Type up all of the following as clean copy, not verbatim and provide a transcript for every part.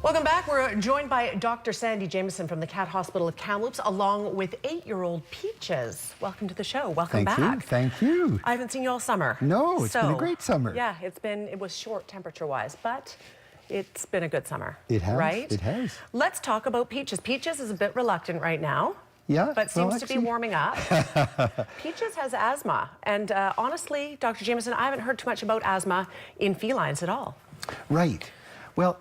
Welcome back. We're joined by Dr. Sandy Jameson from the Cat Hospital of Kamloops, along with 8-year-old Peaches. Welcome to the show. Welcome back. Thank you. I haven't seen you all summer. No, it's been a great summer. Yeah, it was short temperature-wise, but it's been a good summer. It has. Right? It has. Let's talk about Peaches. Peaches is a bit reluctant right now. Yeah. But seems to be warming up. Peaches has asthma. And honestly, Dr. Jameson, I haven't heard too much about asthma in felines at all. Right. Well,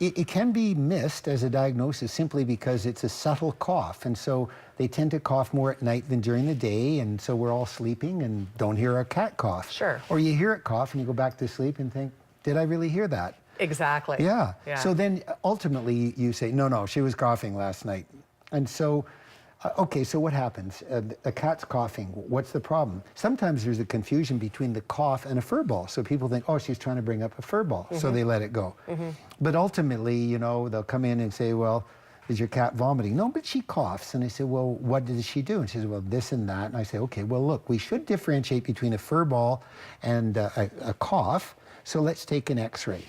it can be missed as a diagnosis simply because it's a subtle cough. And so they tend to cough more at night than during the day. And so we're all sleeping and don't hear a cat cough. Sure. Or you hear it cough and you go back to sleep and think, did I really hear that? Exactly. Yeah. So then ultimately you say, no, she was coughing last night. And so okay, so what happens? A cat's coughing. What's the problem? Sometimes there's a confusion between the cough and a fur ball. So people think, oh, she's trying to bring up a fur ball. So they let it go. But ultimately, you know, they'll come in and say, well, is your cat vomiting? No, but she coughs. And I say, well, what does she do? And she says, well, this and that. And I say, okay, well, look, we should differentiate between a fur ball and a cough. So let's take an X-ray.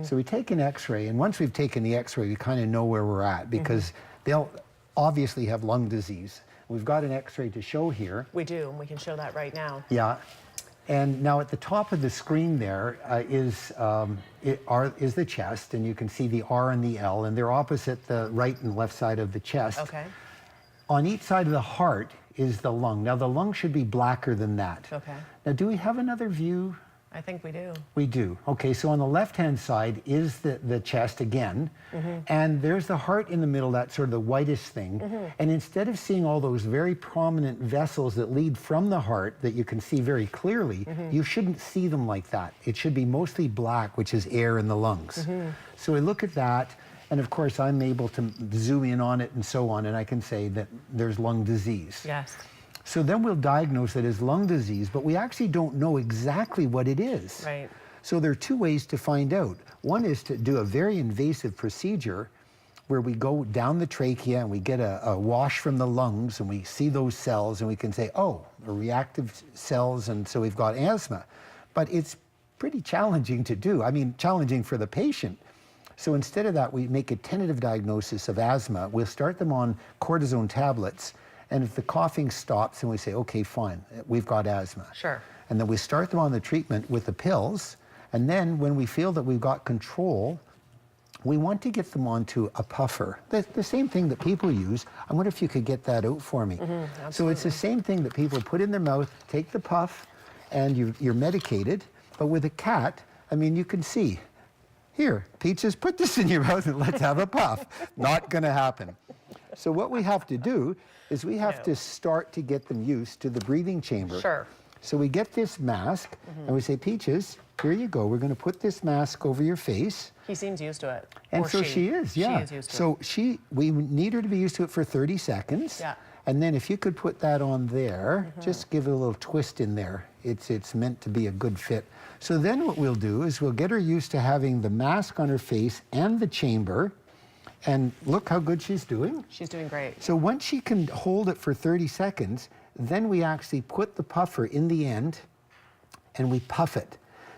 So we take an X-ray. And once we've taken the X-ray, we kind of know where we're at because they'll obviously have lung disease. We've got an X-ray to show here. We do, and we can show that right now. Yeah. And now at the top of the screen there is the chest, and you can see the R and the L, and they're opposite the right and left side of the chest. Okay. On each side of the heart is the lung. Now the lung should be blacker than that. Okay. Now do we have another view? I think we do. We do. Okay, so on the left-hand side is the chest again, and there's the heart in the middle, that's sort of the whitest thing. And instead of seeing all those very prominent vessels that lead from the heart that you can see very clearly, you shouldn't see them like that. It should be mostly black, which is air in the lungs. So we look at that, and of course I'm able to zoom in on it and so on, and I can say that there's lung disease. Yes. So then we'll diagnose it as lung disease, but we actually don't know exactly what it is. Right. So there are two ways to find out. One is to do a very invasive procedure where we go down the trachea and we get a wash from the lungs and we see those cells and we can say, oh, reactive cells, and so we've got asthma. But it's pretty challenging to do. I mean, challenging for the patient. So instead of that, we make a tentative diagnosis of asthma. We'll start them on cortisone tablets. And if the coughing stops, and we say, okay, fine, we've got asthma. Sure. And then we start them on the treatment with the pills. And then when we feel that we've got control, we want to get them onto a puffer. The same thing that people use. I wonder if you could get that out for me. So it's the same thing that people put in their mouth, take the puff, and you're medicated. But with a cat, I mean, you can see, here, Peaches, put this in your mouth and let's have a puff. Not going to happen. So what we have to do is we have to start to get them used to the breathing chamber. Sure. So we get this mask and we say, Peaches, here you go. We're going to put this mask over your face. He seems used to it. And so she is, yeah. She is used to it. So we need her to be used to it for 30 seconds. Yeah. And then if you could put that on there, just give it a little twist in there. It's meant to be a good fit. So then what we'll do is we'll get her used to having the mask on her face and the chamber. And look how good she's doing. She's doing great. So once she can hold it for 30 seconds, then we actually put the puffer in the end and we puff it.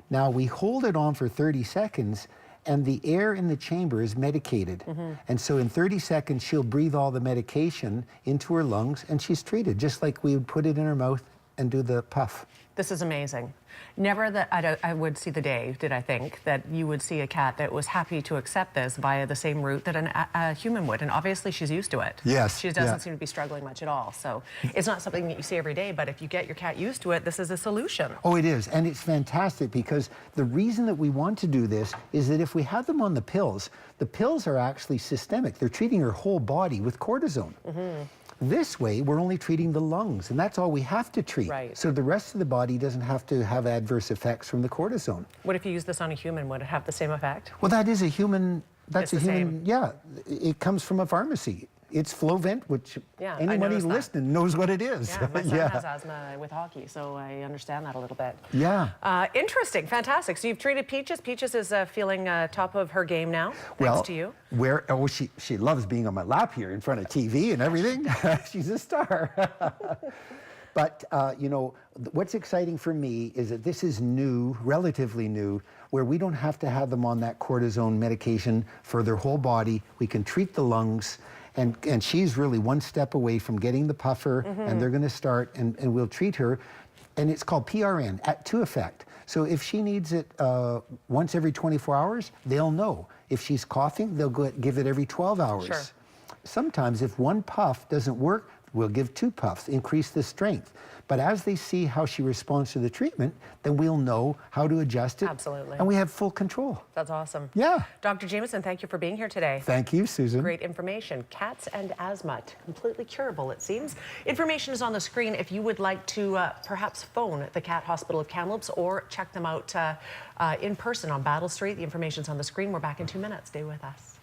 Now we hold it on for 30 seconds and the air in the chamber is medicated. And so in 30 seconds, she'll breathe all the medication into her lungs and she's treated, just like we would put it in her mouth and do the puff. This is amazing. Never that I would see the day, did I think, that you would see a cat that was happy to accept this via the same route that a human would. And obviously she's used to it. Yes. She doesn't seem to be struggling much at all. So it's not something that you see every day, but if you get your cat used to it, this is a solution. Oh, it is. And it's fantastic because the reason that we want to do this is that if we have them on the pills are actually systemic. They're treating her whole body with cortisone. This way, we're only treating the lungs, and that's all we have to treat. Right. So the rest of the body doesn't have to have adverse effects from the cortisone. What if you use this on a human? Would it have the same effect? Well, that is a human, It's the same. yeah. It comes from a pharmacy. It's Flovent, which anybody listening knows what it is. Yeah, my son has asthma with hockey, so I understand that a little bit. Yeah. Interesting, fantastic. So you've treated Peaches. Peaches is feeling top of her game now, thanks to you. She loves being on my lap here in front of TV and everything. She's a star. But, you know, what's exciting for me is that this is new, relatively new, where we don't have to have them on that cortisone medication for their whole body. We can treat the lungs, and she's really one step away from getting the puffer, and they're going to start, and we'll treat her. And it's called PRN, to effect. So if she needs it once every 24 hours, they'll know. If she's coughing, they'll give it every 12 hours. Sure. Sometimes if one puff doesn't work, we'll give 2 puffs, increase the strength. But as they see how she responds to the treatment, then we'll know how to adjust it. Absolutely. And we have full control. That's awesome. Yeah. Dr. Jameson, thank you for being here today. Thank you, Susan. Great information. Cats and asthma, completely curable, it seems. Information is on the screen if you would like to perhaps phone the Cat Hospital of Kamloops or check them out in person on Battle Street. The information's on the screen. We're back in 2 minutes. Stay with us.